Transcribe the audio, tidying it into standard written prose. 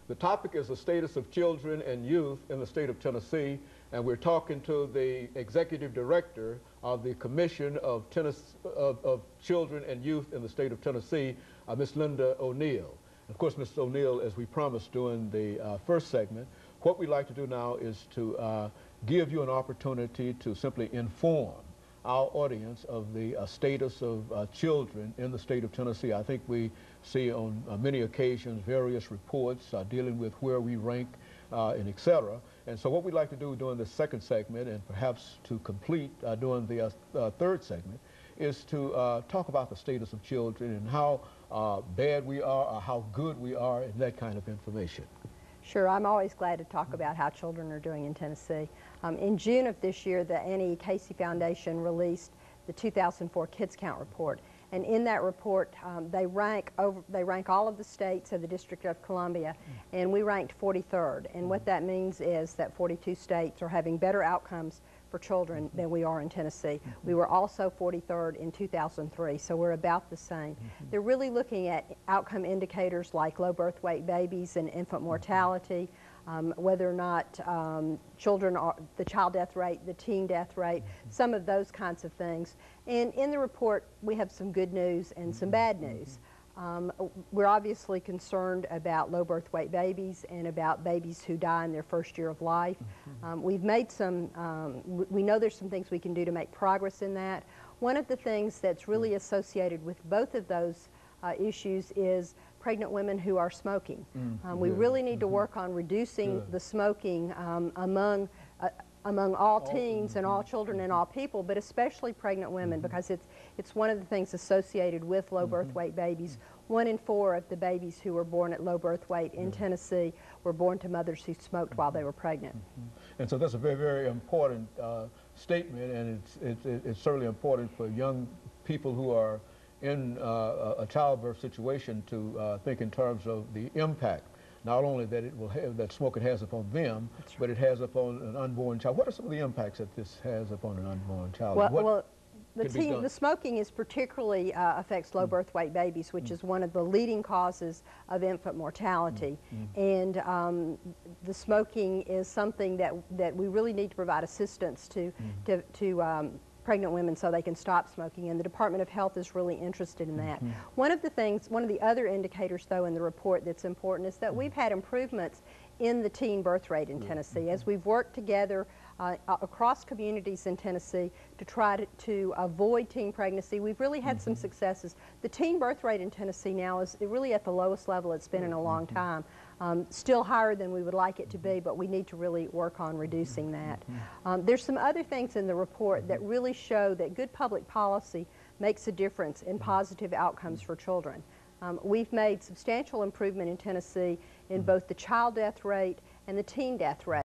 The topic is the status of children and youth in the state of Tennessee, and we're talking to the Executive Director of the Commission of Children and Youth in the state of Tennessee, Ms. Linda O'Neal. Of course, Ms. O'Neal, as we promised during the first segment, what we'd like to do now is to give you an opportunity to simply inform our audience of the status of children in the state of Tennessee. I think we see on many occasions various reports dealing with where we rank and et cetera. And so what we'd like to do during the second segment, and perhaps to complete during the third segment, is to talk about the status of children and how bad we are or how good we are and that kind of information. Sure, I'm always glad to talk about how children are doing in Tennessee. In June of this year, the Annie Casey Foundation released the 2004 Kids Count report, and in that report, they rank all of the states of the District of Columbia, and we ranked 43rd. And what that means is that 42 states are having better outcomes for children than we are in Tennessee. We were also 43rd in 2003, so we're about the same. They're really looking at outcome indicators like low birth weight babies and infant mortality, whether or not children are, the child death rate, the teen death rate, some of those kinds of things. And in the report, we have some good news and some bad news. We're obviously concerned about low birth weight babies and about babies who die in their first year of life. We've made some, we know there's some things we can do to make progress in that. One of the things that's really associated with both of those issues is pregnant women who are smoking. We really need to work on reducing the smoking among all teens and all children and all people, but especially pregnant women, because it's one of the things associated with low birth weight babies. 1 in 4 of the babies who were born at low birth weight in Tennessee were born to mothers who smoked while they were pregnant. And so that's a very, very important statement, and it's certainly important for young people who are in a childbirth situation to think in terms of the impact, not only that it will have, that smoking has upon them, but it has upon an unborn child. What are some of the impacts that this has upon an unborn child? Well, the smoking is particularly affects low birth weight babies, which is one of the leading causes of infant mortality. And the smoking is something that we really need to provide assistance to pregnant women so they can stop smoking, and the Department of Health is really interested in that. One of the other indicators, though, in the report that's important is that we've had improvements in the teen birth rate in Tennessee as we've worked together across communities in Tennessee to try to avoid teen pregnancy. We've really had some successes. The teen birth rate in Tennessee now is really at the lowest level it's been in a long time. Still higher than we would like it to be, but we need to really work on reducing that. There's some other things in the report that really show that good public policy makes a difference in positive outcomes for children. We've made substantial improvement in Tennessee in both the child death rate and the teen death rate.